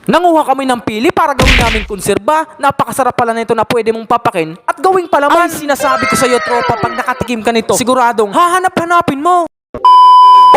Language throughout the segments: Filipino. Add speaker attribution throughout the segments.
Speaker 1: Nanguha kami ng pili para gawin namin konserba. Napakasarap pala nito na pwede mong papakin at gawing palaman. Ay, sinasabi ko sa iyo, tropa, pag nakatikim ka nito, siguradong hahanap-hanapin mo.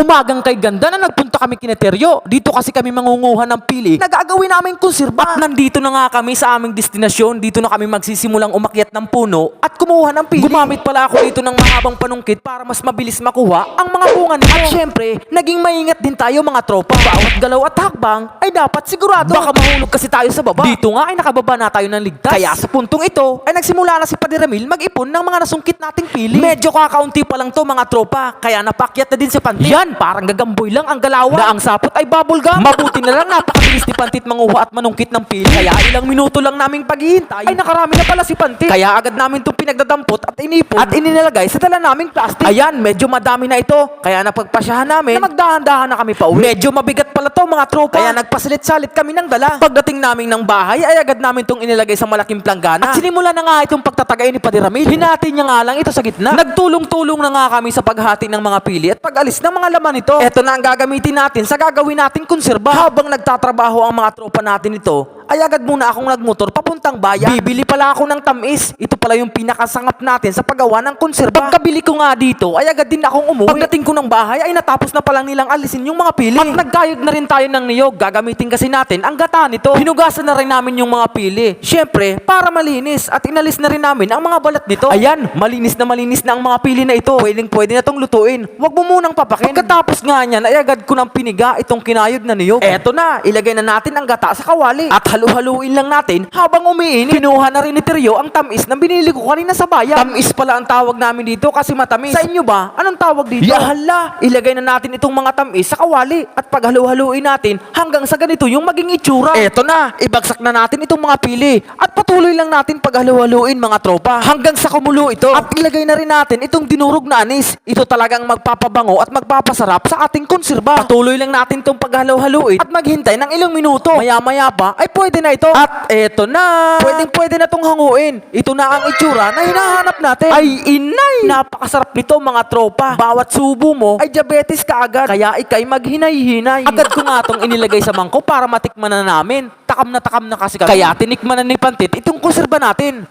Speaker 1: Umagang kay ganda na nagpunta kami kineteryo. Dito kasi kami mangunguha ng pili na gagawin namin konserba. At nandito na nga kami sa aming destinasyon. Dito na kami magsisimulang umakyat ng puno at kumuha ng pili. Gumamit pala ako dito ng mahabang panungkit para mas mabilis makuha ang mga bunga nito. At syempre, naging maingat din tayo mga tropa. Bawat galaw at hakbang ay dapat sigurado. Baka mahulog kasi tayo sa baba. Dito nga ay nakababa na tayo ng ligtas. Kaya sa puntong ito ay nagsimula na si Padre Ramil mag-ipon ng mga nasungkit nating pili. Medyo kakaunti pa lang to mga tropa. Kaya napakyat na din si Pantit. Yan, parang gagamboy lang ang galawan. Na ang sapot ay bubble gum. Mabuti na lang napakabilis ni Pantit manguha at manungkit ng pili. Kaya ilang minuto lang naming paghihintay ay nakarami na pala si Pantit. Kaya agad namin itong pinagdadampot at inipon at ininilagay sa dala naming plastic. Ayan, medyo madami na ito. Kaya napagpasyahan namin na magdahan-dahan na kami pa uwi. Medyo mabigat pala to mga tropa. Kaya nagpasalit-salit kami ng dala. Pagdating namin ng bahay ay agad namin itong inilagay sa malaking planggana. At sinimula na nga itong pagtatagay ni Padre Ramil. Hinati niya nga lang ito sa gitna. Nagtulong-tulong na nga kami sa paghati ng mga pili at pag-alis ng mga laman nito. Ito na ang gagamitin natin sa gagawin nating konserba. Habang nagtatrabaho ang mga tropa natin ito, ay agad muna akong nagmotor papuntang bayan. Bibili pala ako ng tamis. Ito pala yung pinakasangap natin sa paggawa ng konserba. Pagkabili ko nga dito, ay agad din akong umuwi. Pagdating ko ng bahay, ay natapos na palang nilang alisin yung mga pili. At nagkayod na rin tayo ng niyog. Gagamitin kasi natin ang gata nito. Hinugasan na rin namin yung mga pili. Siyempre, para malinis. At inalis na rin namin ang mga balat nito. Ayan, malinis na ang mga pili na ito. Pwede na tong lutuin. Huwag mo munang papakin. Pagkatapos nga niyan, ay agad ko ng piniga itong kinayod na niyog. Eto na, ilagay na natin ang gata sa kawali. At halu-haluin lang natin habang umiinit. Kinuha na rin ni Teryo ang tamis na binili ko kanina sa bayan. Tamis pala ang tawag namin dito kasi matamis. Sa inyo ba? Anong tawag dito? Yahala! Ilagay na natin itong mga tamis sa kawali at paghalu-haluin natin hanggang sa ganito yung maging itsura. Eto na, ibagsak na natin itong mga pili at patuloy lang natin paghalu-haluin mga tropa hanggang sa kumulo ito. At ilagay na rin natin itong dinurog na anis. Ito talagang magpapabango at magpapasarap sa ating konserba. Patuloy lang natin itong paghalu-haluin at maghintay ng ilang minuto. Maya-maya pa ay pwede na ito. At eto na, pwede na tong hanguin. Ito na ang itsura na hinahanap natin. Ay inay! Napakasarap nito mga tropa. Bawat subo mo ay diabetes ka agad. Kaya ikay maghinay-hinay. Agad ko nga tong inilagay sa mangkok para matikman na namin. Takam na kasi kami. Kaya tinikman na ni Pantit itong konserba natin.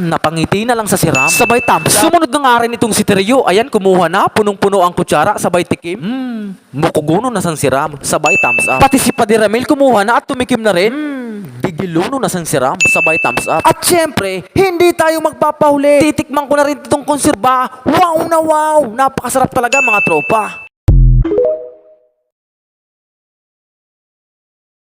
Speaker 1: Napangiti na lang sa siram. Sabay thumbs up. Sumunod na nga rin itong si Teryo. Ayan, kumuha na. Punong-puno ang kutsara. Sabay tikim. Mukuguno na sang siram. Sabay thumbs up. Pati si Padre Ramil kumuha na at tumikim na rin. Bigiluno na sang siram. Sabay thumbs up. At syempre, hindi tayo magpapahuli. Titikman ko na rin itong konserba. Wow na wow. Napakasarap talaga mga tropa.